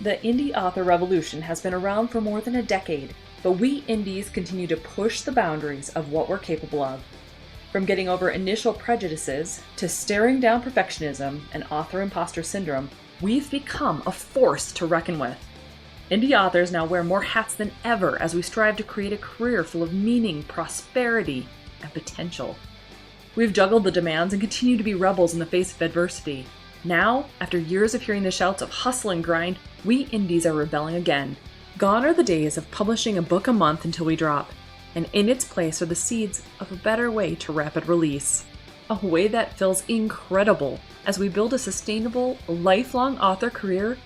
The indie author revolution has been around for more than a decade, but we indies continue to push the boundaries of what we're capable of. From getting over initial prejudices to staring down perfectionism and author imposter syndrome, we've become a force to reckon with. Indie authors now wear more hats than ever as we strive to create a career full of meaning, prosperity, and potential. We've juggled the demands and continue to be rebels in the face of adversity. Now, after years of hearing the shouts of hustle and grind, we indies are rebelling again. Gone are the days of publishing a book a month until we drop, and in its place are the seeds of a better way to rapid release. A way that feels incredible as we build a sustainable, lifelong author career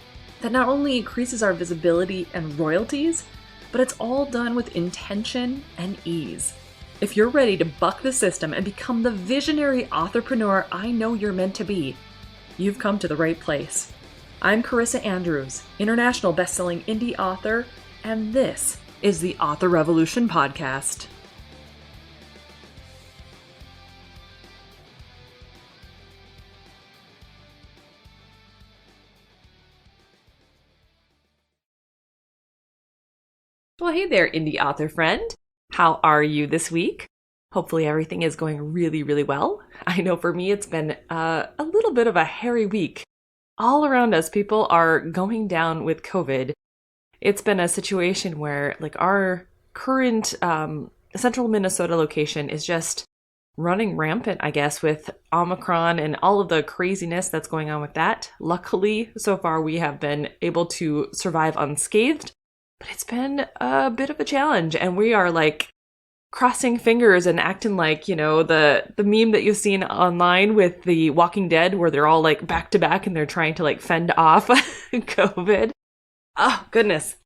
that not only increases our visibility and royalties, but it's all done with intention and ease. If you're ready to buck the system and become the visionary authorpreneur I know you're meant to be, you've come to the right place. I'm Carissa Andrews, international best-selling indie author, and this is the Author Revolution podcast. Well, hey there, indie author friend. How are you this week? Hopefully everything is going really, really well. I know for me, it's been a little bit of a hairy week. All around us, people are going down with COVID. It's been a situation where our current central Minnesota location is just running rampant, I guess, with Omicron and all of the craziness that's going on with that. Luckily, so far we have been able to survive unscathed, but it's been a bit of a challenge, and we are crossing fingers and acting like, the meme that you've seen online with the Walking Dead where they're all back to back and they're trying to fend off COVID. Oh, goodness.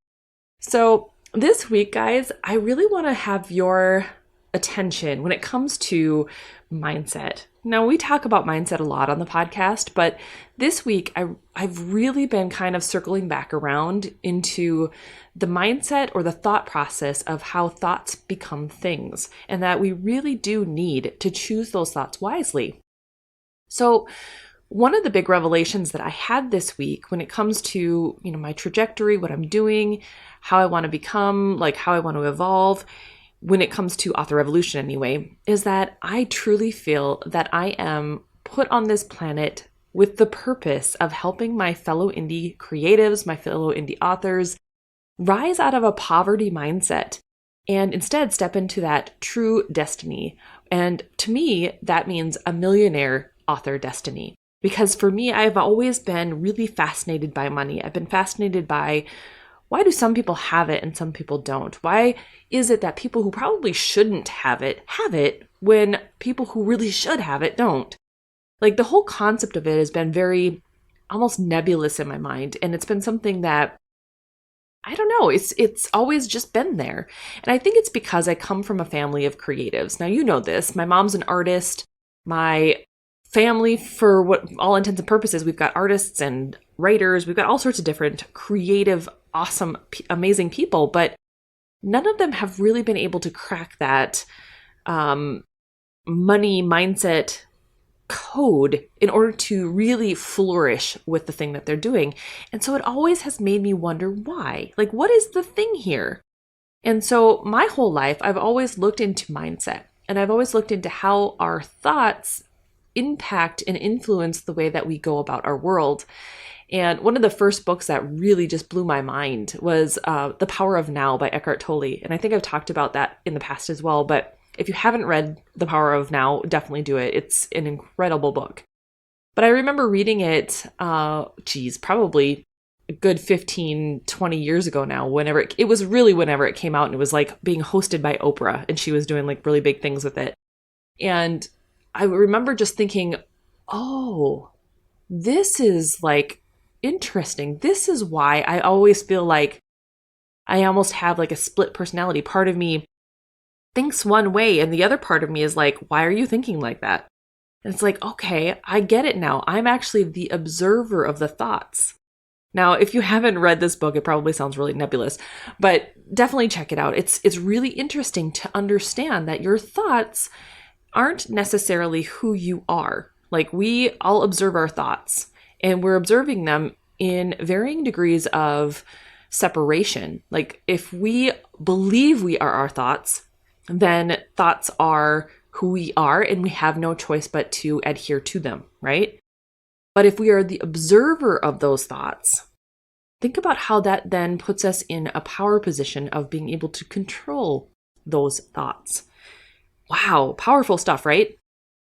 So this week, guys, I really want to have your attention when it comes to mindset. Now, we talk about mindset a lot on the podcast, but this week I've really been kind of circling back around into the mindset or the thought process of how thoughts become things, and that we really do need to choose those thoughts wisely. So one of the big revelations that I had this week when it comes to, my trajectory, what I'm doing, how I want to become, how I want to evolve, when it comes to Author Revolution anyway, is that I truly feel that I am put on this planet with the purpose of helping my fellow indie creatives, my fellow indie authors, rise out of a poverty mindset and instead step into that true destiny. And to me, that means a millionaire author destiny. Because for me, I've always been really fascinated by money. I've been fascinated by, why do some people have it and some people don't? Why is it that people who probably shouldn't have it when people who really should have it don't? The whole concept of it has been very almost nebulous in my mind. And it's been something that, I don't know, it's always just been there. And I think it's because I come from a family of creatives. Now, you know this. My mom's an artist. My family, for what all intents and purposes, we've got artists and writers. We've got all sorts of different creative, awesome, amazing people, but none of them have really been able to crack that money mindset code in order to really flourish with the thing that they're doing. And so it always has made me wonder why. What is the thing here? And so my whole life, I've always looked into mindset, and I've always looked into how our thoughts impact and influence the way that we go about our world. And one of the first books that really just blew my mind was The Power of Now by Eckhart Tolle. And I think I've talked about that in the past as well, but if you haven't read The Power of Now, definitely do it. It's an incredible book. But I remember reading it, probably a good 15, 20 years ago now, whenever it was really whenever it came out, and it was being hosted by Oprah, and she was doing really big things with it. And I remember just thinking, oh, this is interesting. This is why I always feel like I almost have a split personality. Part of me thinks one way, and the other part of me is why are you thinking like that? And it's okay, I get it now. I'm actually the observer of the thoughts. Now, if you haven't read this book, it probably sounds really nebulous, but definitely check it out. It's really interesting to understand that your thoughts aren't necessarily who you are. We all observe our thoughts, and we're observing them in varying degrees of separation. Like if we believe we are our thoughts, then thoughts are who we are and we have no choice but to adhere to them, right? But if we are the observer of those thoughts, think about how that then puts us in a power position of being able to control those thoughts. Wow, powerful stuff, right?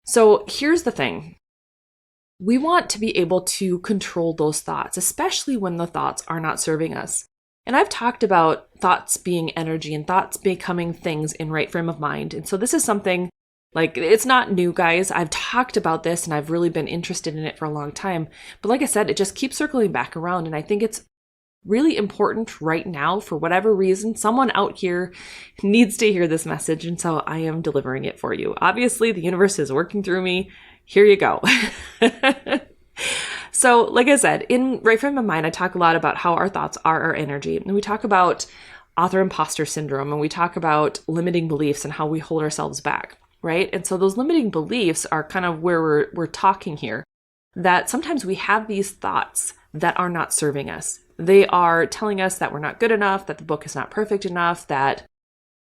So here's the thing. We want to be able to control those thoughts, especially when the thoughts are not serving us. And I've talked about thoughts being energy and thoughts becoming things in right frame of mind. And so this is something like, it's not new, guys. I've talked about this and I've really been interested in it for a long time. But like I said, it just keeps circling back around. And I think it's really important right now, for whatever reason, someone out here needs to hear this message. And so I am delivering it for you. Obviously, the universe is working through me. Here you go. So like I said, in Right Frame of Mind, I talk a lot about how our thoughts are our energy. And we talk about author imposter syndrome, and we talk about limiting beliefs and how we hold ourselves back, right? And so those limiting beliefs are kind of where we're talking here, that sometimes we have these thoughts that are not serving us. They are telling us that we're not good enough, that the book is not perfect enough, that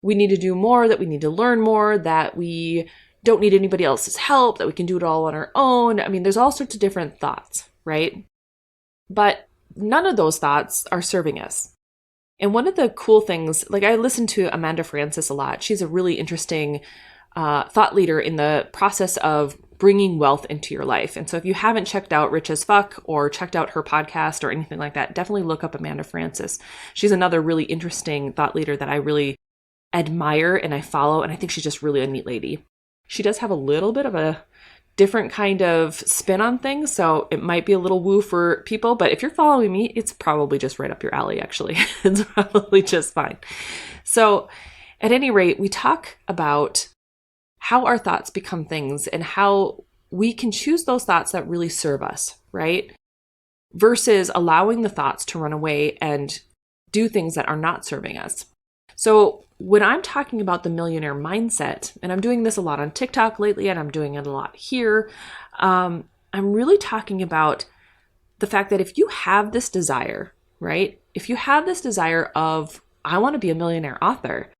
we need to do more, that we need to learn more, that we don't need anybody else's help, that we can do it all on our own. I mean, there's all sorts of different thoughts, right? But none of those thoughts are serving us. And one of the cool things, like I listen to Amanda Frances a lot. She's a really interesting thought leader in the process of bringing wealth into your life. And so if you haven't checked out Rich as Fuck or checked out her podcast or anything like that, definitely look up Amanda Frances. She's another really interesting thought leader that I really admire and I follow. And I think she's just really a neat lady. She does have a little bit of a different kind of spin on things, so it might be a little woo for people, but if you're following me, it's probably just right up your alley, actually. It's probably just fine. So at any rate, we talk about how our thoughts become things and how we can choose those thoughts that really serve us, right? Versus allowing the thoughts to run away and do things that are not serving us. So when I'm talking about the millionaire mindset, and I'm doing this a lot on TikTok lately, and I'm doing it a lot here, I'm really talking about the fact that if you have this desire, right? If you have this desire of, I want to be a millionaire author,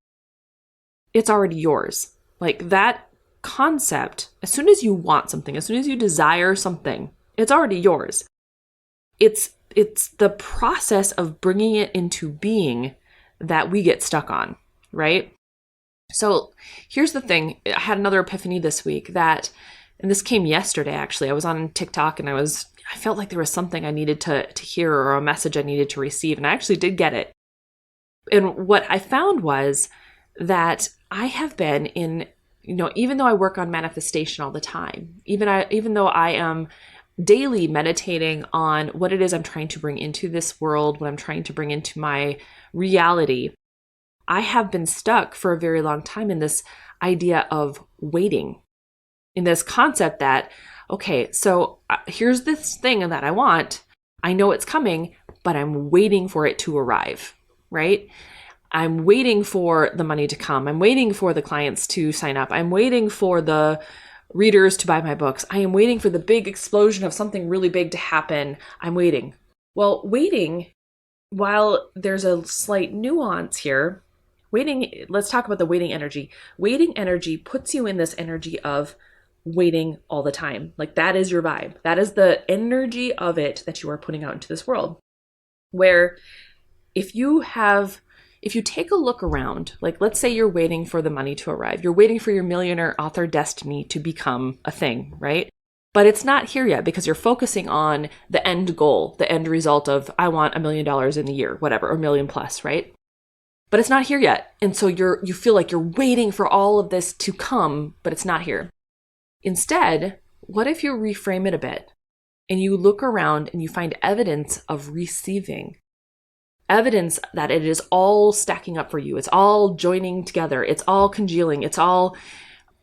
it's already yours. Like that concept, as soon as you want something, as soon as you desire something, it's already yours. It's the process of bringing it into being that we get stuck on, right? So here's the thing. I had another epiphany this week and this came yesterday, actually. I was on TikTok and I felt like there was something I needed to hear or a message I needed to receive. And I actually did get it. And what I found was that I have been in, even though I work on manifestation all the time, even though I am daily meditating on what it is I'm trying to bring into this world, what I'm trying to bring into my reality, I have been stuck for a very long time in this idea of waiting, in this concept that, okay, so here's this thing that I want. I know it's coming, but I'm waiting for it to arrive, right? I'm waiting for the money to come. I'm waiting for the clients to sign up. I'm waiting for the readers to buy my books. I am waiting for the big explosion of something really big to happen. I'm waiting. Well, waiting, while there's a slight nuance here, let's talk about the waiting energy. Waiting energy puts you in this energy of waiting all the time. Like that is your vibe. That is the energy of it that you are putting out into this world. Where if you take a look around, like let's say you're waiting for the money to arrive, you're waiting for your millionaire author destiny to become a thing, right? But it's not here yet because you're focusing on the end goal, the end result of, I want $1 million in a year, whatever, or $1 million plus, right? But it's not here yet. And so you feel like you're waiting for all of this to come, but it's not here. Instead, what if you reframe it a bit and you look around and you find evidence of receiving? Evidence that it is all stacking up for you. It's all joining together. It's all congealing. It's all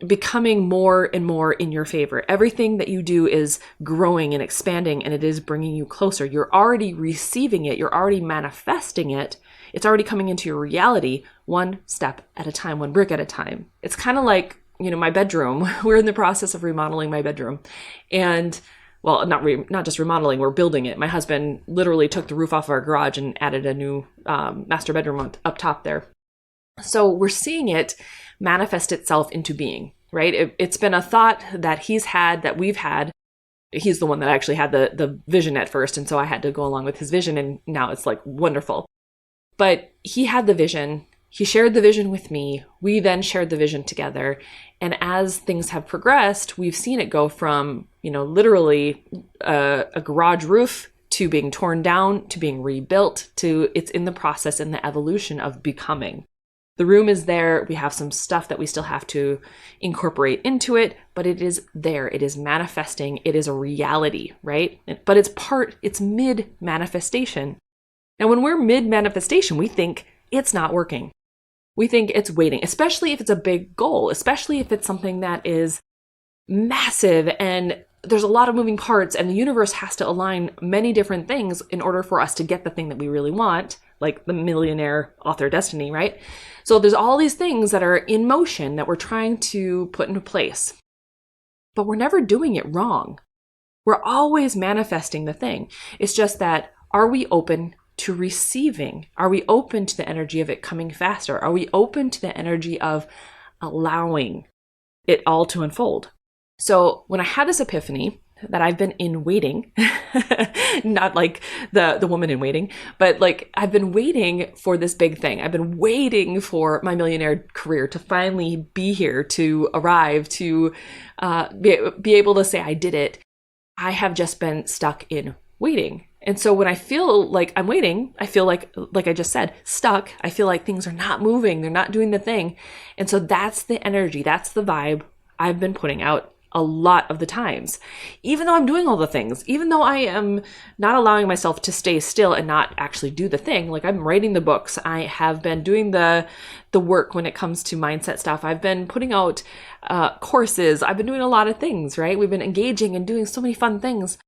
becoming more and more in your favor. Everything that you do is growing and expanding, and it is bringing you closer. You're already receiving it. You're already manifesting it. It's already coming into your reality one step at a time, one brick at a time. It's kind of like, my bedroom. We're in the process of remodeling my bedroom. And well, not just remodeling, we're building it. My husband literally took the roof off of our garage and added a new master bedroom up top there. So we're seeing it manifest itself into being, right? It's been a thought that he's had, that we've had. He's the one that actually had the vision at first. And so I had to go along with his vision, and now it's like wonderful. But he had the vision. He shared the vision with me. We then shared the vision together. And as things have progressed, we've seen it go from, literally a garage roof to being torn down, to being rebuilt, to it's in the process, in the evolution of becoming. The room is there. We have some stuff that we still have to incorporate into it, but it is there. It is manifesting. It is a reality, right? But it's mid-manifestation. Now, when we're mid-manifestation, we think it's not working. We think it's waiting, especially if it's a big goal, especially if it's something that is massive and there's a lot of moving parts and the universe has to align many different things in order for us to get the thing that we really want, like the millionaire author destiny, right? So there's all these things that are in motion that we're trying to put into place, but we're never doing it wrong. We're always manifesting the thing. It's just that, are we open to receiving? Are we open to the energy of it coming faster? Are we open to the energy of allowing it all to unfold? So when I had this epiphany that I've been in waiting, not like the woman in waiting, but like I've been waiting for this big thing. I've been waiting for my millionaire career to finally be here, to arrive, to be able to say I did it. I have just been stuck in waiting. And so when I feel like I'm waiting, I feel like I just said, stuck. I feel like things are not moving. They're not doing the thing. And so that's the energy. That's the vibe I've been putting out a lot of the times. Even though I'm doing all the things, even though I am not allowing myself to stay still and not actually do the thing, like I'm writing the books. I have been doing the work when it comes to mindset stuff. I've been putting out courses. I've been doing a lot of things, right? We've been engaging and doing so many fun things.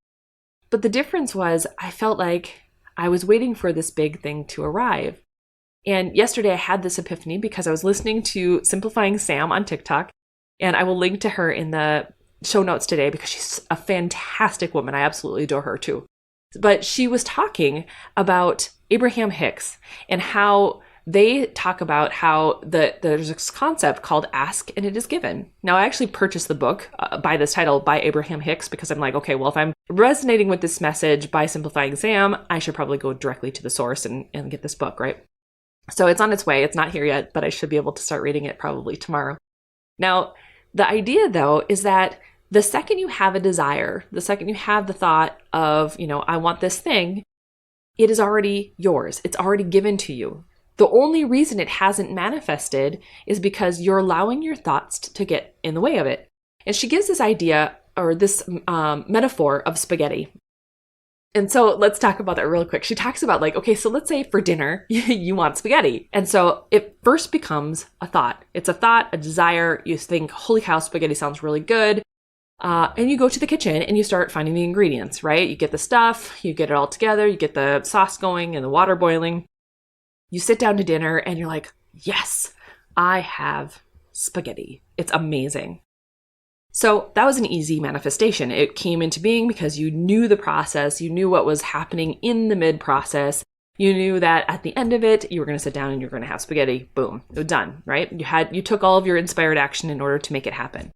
But the difference was I felt like I was waiting for this big thing to arrive. And yesterday I had this epiphany because I was listening to Simplifying Sam on TikTok, and I will link to her in the show notes today because she's a fantastic woman. I absolutely adore her too. But she was talking about Abraham Hicks and how they talk about how there's this concept called ask and it is given. Now, I actually purchased the book by this title by Abraham Hicks because I'm like, okay, well, if I'm resonating with this message by Simplifying Sam, I should probably go directly to the source and get this book, right? So it's on its way. It's not here yet, but I should be able to start reading it probably tomorrow. Now, the idea though is that the second you have a desire, the second you have the thought of, I want this thing, it is already yours. It's already given to you. The only reason it hasn't manifested is because you're allowing your thoughts to get in the way of it. And she gives this idea or this metaphor of spaghetti. And so let's talk about that real quick. She talks about okay, so let's say for dinner, you want spaghetti. And so it first becomes a thought. It's a thought, a desire. You think, holy cow, spaghetti sounds really good. And you go to the kitchen and you start finding the ingredients, right? You get the stuff, you get it all together, you get the sauce going and the water boiling. You sit down to dinner and you're like, yes, I have spaghetti. It's amazing. So that was an easy manifestation. It came into being because you knew the process. You knew what was happening in the mid-process. You knew that at the end of it, you were going to sit down and you're going to have spaghetti. Boom, it was done, right? You took all of your inspired action in order to make it happen.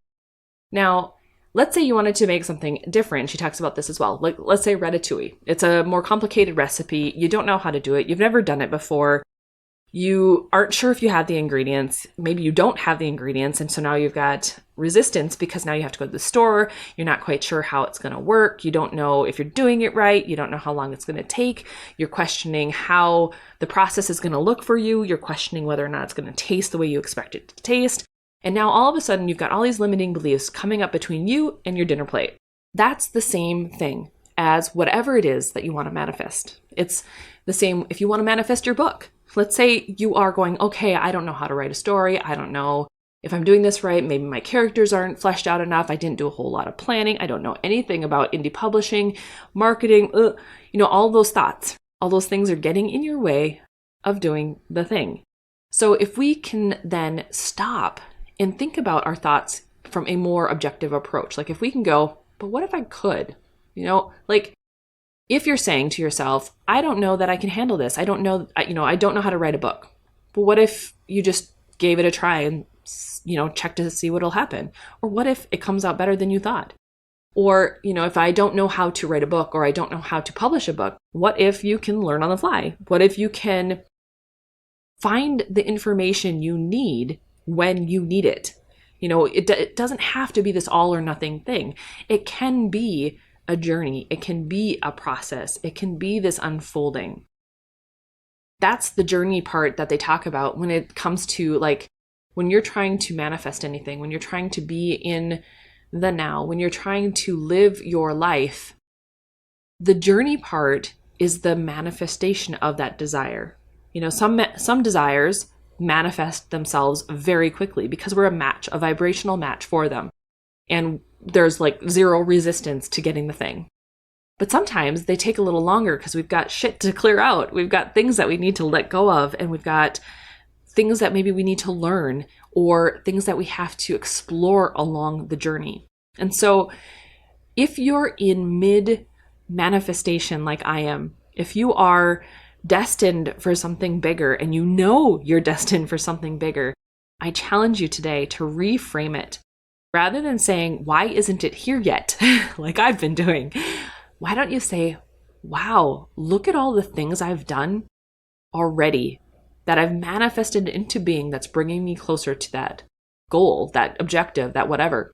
Now, let's say you wanted to make something different. She talks about this as well. Like, let's say ratatouille. It's a more complicated recipe. You don't know how to do it. You've never done it before. You aren't sure if you have the ingredients. Maybe you don't have the ingredients. And so now you've got resistance because now you have to go to the store. You're not quite sure how it's going to work. You don't know if you're doing it right. You don't know how long it's going to take. You're questioning how the process is going to look for you. You're questioning whether or not it's going to taste the way you expect it to taste. And now all of a sudden you've got all these limiting beliefs coming up between you and your dinner plate. That's the same thing as whatever it is that you want to manifest. It's the same if you want to manifest your book. Let's say you are going, okay, I don't know how to write a story. I don't know if I'm doing this right. Maybe my characters aren't fleshed out enough. I didn't do a whole lot of planning. I don't know anything about indie publishing, marketing, all those thoughts. All those things are getting in your way of doing the thing. So if we can then stop and think about our thoughts from a more objective approach, like if we can go, but what if I could? Like if you're saying to yourself, I don't know that I can handle this. I don't know how to write a book. But what if you just gave it a try and, check to see what'll happen? Or what if it comes out better than you thought? Or, if I don't know how to write a book or I don't know how to publish a book, what if you can learn on the fly? What if you can find the information you need when you need it? It doesn't have to be this all or nothing thing. It can be a journey. It can be a process. It can be this unfolding. That's the journey part that they talk about when it comes to when you're trying to manifest anything, when you're trying to be in the now, when you're trying to live your life. The journey part is the manifestation of that desire. Some desires manifest themselves very quickly because we're a vibrational match for them. And there's zero resistance to getting the thing. But sometimes they take a little longer because we've got shit to clear out. We've got things that we need to let go of, and we've got things that maybe we need to learn or things that we have to explore along the journey. And so if you're in mid-manifestation like I am, if you are destined for something bigger and you're destined for something bigger, I challenge you today to reframe it. Rather than saying, why isn't it here yet? Like I've been doing. Why don't you say, wow, look at all the things I've done already that I've manifested into being that's bringing me closer to that goal, that objective, that whatever.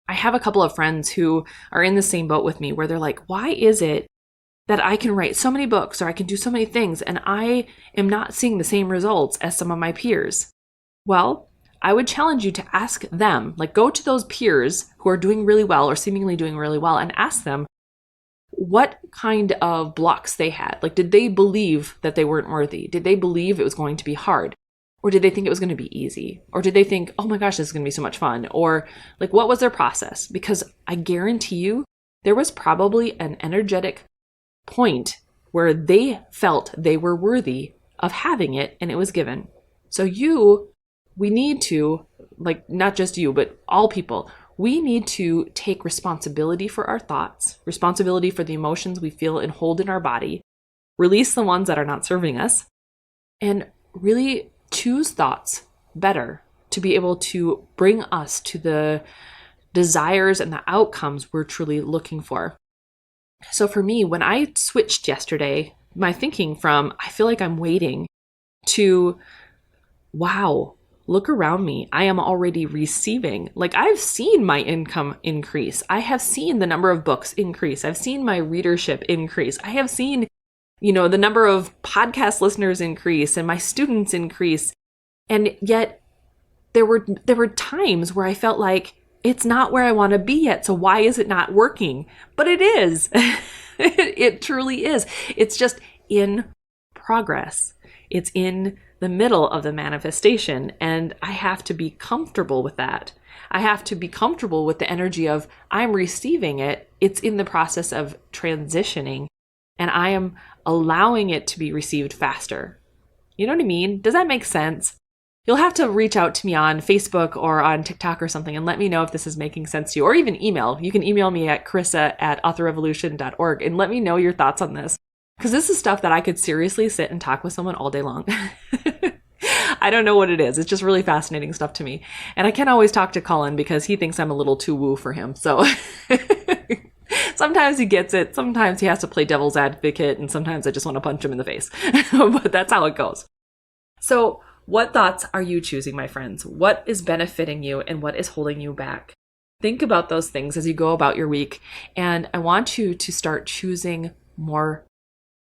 I have a couple of friends who are in the same boat with me where they're like, why is it that I can write so many books or I can do so many things and I am not seeing the same results as some of my peers? Well, I would challenge you to ask them, go to those peers who are doing really well or seemingly doing really well and ask them what kind of blocks they had. Did they believe that they weren't worthy? Did they believe it was going to be hard? Or did they think it was going to be easy? Or did they think, oh my gosh, this is going to be so much fun? Or what was their process? Because I guarantee you there was probably an energetic point where they felt they were worthy of having it and it was given. So we need to, not just you, but all people, we need to take responsibility for our thoughts, responsibility for the emotions we feel and hold in our body, release the ones that are not serving us, and really choose thoughts better to be able to bring us to the desires and the outcomes we're truly looking for. So for me, when I switched yesterday, my thinking from, I feel like I'm waiting, to, wow, look around me. I am already receiving. I've seen my income increase. I have seen the number of books increase. I've seen my readership increase. I have seen, the number of podcast listeners increase and my students increase. And yet there were times where I felt like it's not where I want to be yet. So why is it not working? But it is. It truly is. It's just in progress. It's in the middle of the manifestation. And I have to be comfortable with that. I have to be comfortable with the energy of I'm receiving it. It's in the process of transitioning and I am allowing it to be received faster. You know what I mean? Does that make sense? You'll have to reach out to me on Facebook or on TikTok or something and let me know if this is making sense to you, or even email. You can email me at Carissa@authorrevolution.org and let me know your thoughts on this. Because this is stuff that I could seriously sit and talk with someone all day long. I don't know what it is. It's just really fascinating stuff to me. And I can't always talk to Colin because he thinks I'm a little too woo for him. So sometimes he gets it. Sometimes he has to play devil's advocate. And sometimes I just want to punch him in the face. But that's how it goes. So what thoughts are you choosing, my friends? What is benefiting you and what is holding you back? Think about those things as you go about your week. And I want you to start choosing more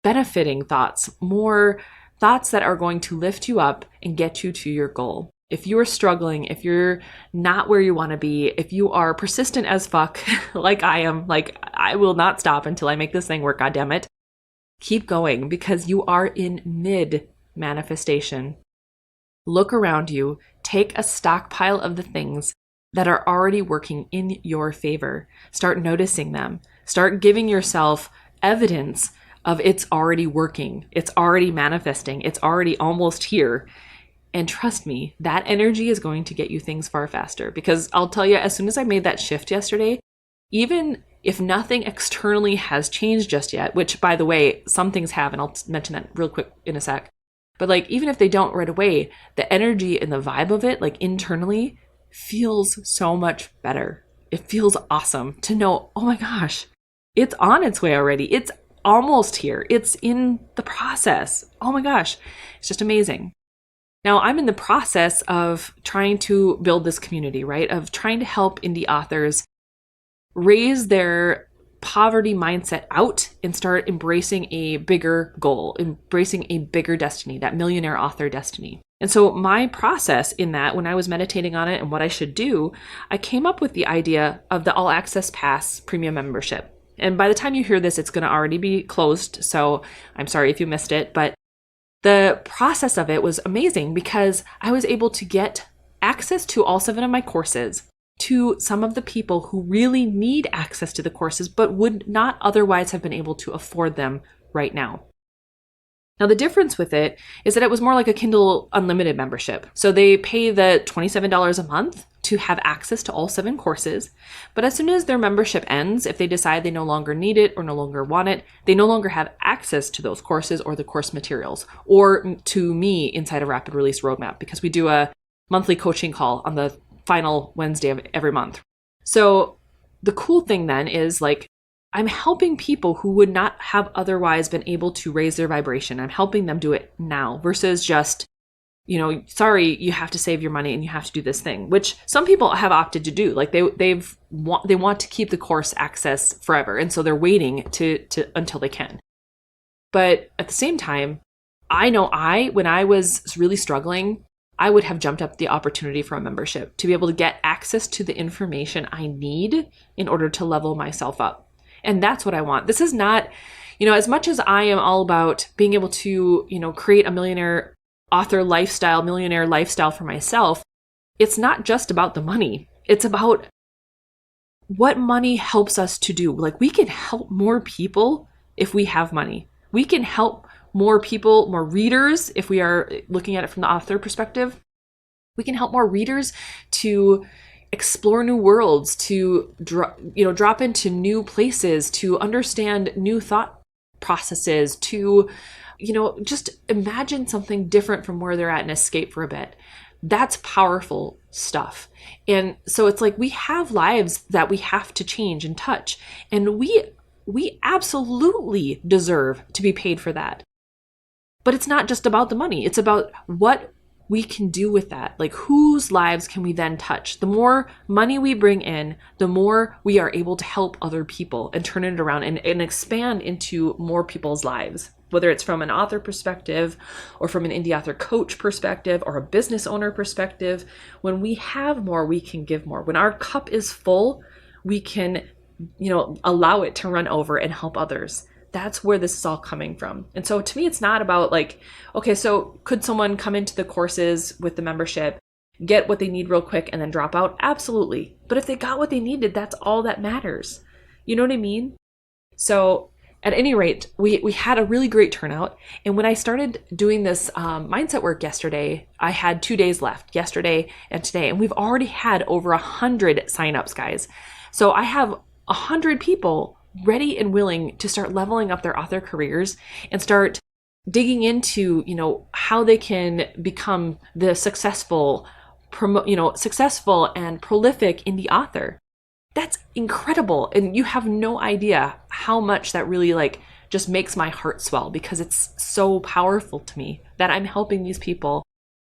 benefiting thoughts, more thoughts that are going to lift you up and get you to your goal. If you are struggling, if you're not where you want to be, if you are persistent as fuck, like I am, I will not stop until I make this thing work, goddammit, keep going because you are in mid-manifestation. Look around you, take a stockpile of the things that are already working in your favor. Start noticing them. Start giving yourself evidence of it's already working, it's already manifesting, it's already almost here. And trust me, that energy is going to get you things far faster. Because I'll tell you, as soon as I made that shift yesterday, even if nothing externally has changed just yet, which by the way, some things have, and I'll mention that real quick in a sec. But like, even if they don't right away, the energy and the vibe of it, like internally, feels so much better. It feels awesome to know, oh my gosh, it's on its way already. It's almost here. It's in the process. Oh my gosh, it's just amazing. Now, I'm in the process of trying to build this community, right? Of trying to help indie authors raise their poverty mindset out and start embracing a bigger goal, embracing a bigger destiny, that millionaire author destiny. And so my process in that, when I was meditating on it and what I should do, I came up with the idea of the All Access Pass premium membership. And by the time you hear this, it's going to already be closed. So I'm sorry if you missed it, but the process of it was amazing because I was able to get access to all 7 of my courses to some of the people who really need access to the courses, but would not otherwise have been able to afford them right now. Now, the difference with it is that it was more like a Kindle Unlimited membership. So they pay the $27 a month to have access to all 7 courses. But as soon as their membership ends, if they decide they no longer need it or no longer want it, they no longer have access to those courses or the course materials, or to me inside a Rapid Release Roadmap, because we do a monthly coaching call on the final Wednesday of every month. So the cool thing then is like, I'm helping people who would not have otherwise been able to raise their vibration. I'm helping them do it now versus just, sorry, you have to save your money and you have to do this thing, which some people have opted to do. Like they want to keep the course access forever. And so they're waiting to until they can. But at the same time, I know when I was really struggling, I would have jumped up the opportunity for a membership to be able to get access to the information I need in order to level myself up. And that's what I want. This is not, as much as I am all about being able to, create a millionaire author lifestyle, millionaire lifestyle for myself, it's not just about the money. It's about what money helps us to do. Like, we can help more people if we have money. We can help more people, more readers, if we are looking at it from the author perspective. We can help more readers to explore new worlds, to drop into new places, to understand new thought processes, to just imagine something different from where they're at and escape for a bit. That's powerful stuff. And so it's like, we have lives that we have to change and touch, and we absolutely deserve to be paid for that. But it's not just about the money. It's about what we can do with that. Like, whose lives can we then touch? The more money we bring in, the more we are able to help other people and turn it around and expand into more people's lives, whether it's from an author perspective or from an indie author coach perspective or a business owner perspective. When we have more, we can give more. When our cup is full, we can, allow it to run over and help others. That's where this is all coming from. And so to me, it's not about like, okay, so could someone come into the courses with the membership, get what they need real quick and then drop out? Absolutely. But if they got what they needed, that's all that matters. You know what I mean? So at any rate, we had a really great turnout. And when I started doing this mindset work yesterday, I had 2 days left, yesterday and today. And we've already had over 100 signups, guys. So I have 100 people ready and willing to start leveling up their author careers and start digging into, how they can become the successful and prolific indie author. That's incredible. And you have no idea how much that really just makes my heart swell, because it's so powerful to me that I'm helping these people,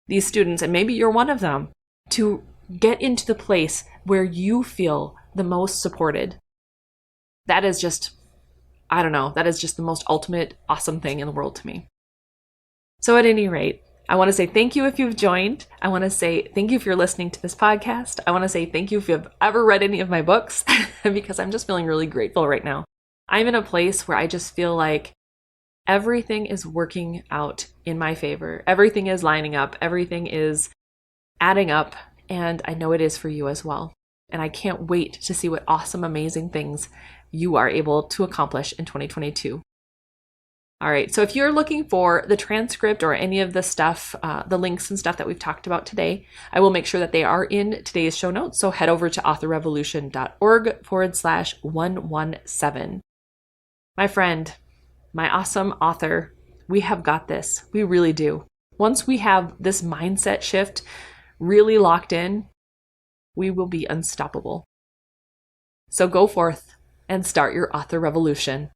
these students, and maybe you're one of them, to get into the place where you feel the most supported. That is just, that is just the most ultimate awesome thing in the world to me. So at any rate, I want to say thank you if you've joined. I want to say thank you if you're listening to this podcast. I want to say thank you if you've ever read any of my books, because I'm just feeling really grateful right now. I'm in a place where I just feel like everything is working out in my favor. Everything is lining up. Everything is adding up. And I know it is for you as well. And I can't wait to see what awesome, amazing things you are able to accomplish in 2022. All right, so if you're looking for the transcript or any of the stuff, the links and stuff that we've talked about today, I will make sure that they are in today's show notes. So head over to authorrevolution.org/117. My friend, my awesome author, we have got this. We really do. Once we have this mindset shift really locked in, we will be unstoppable. So go forth and start your author revolution.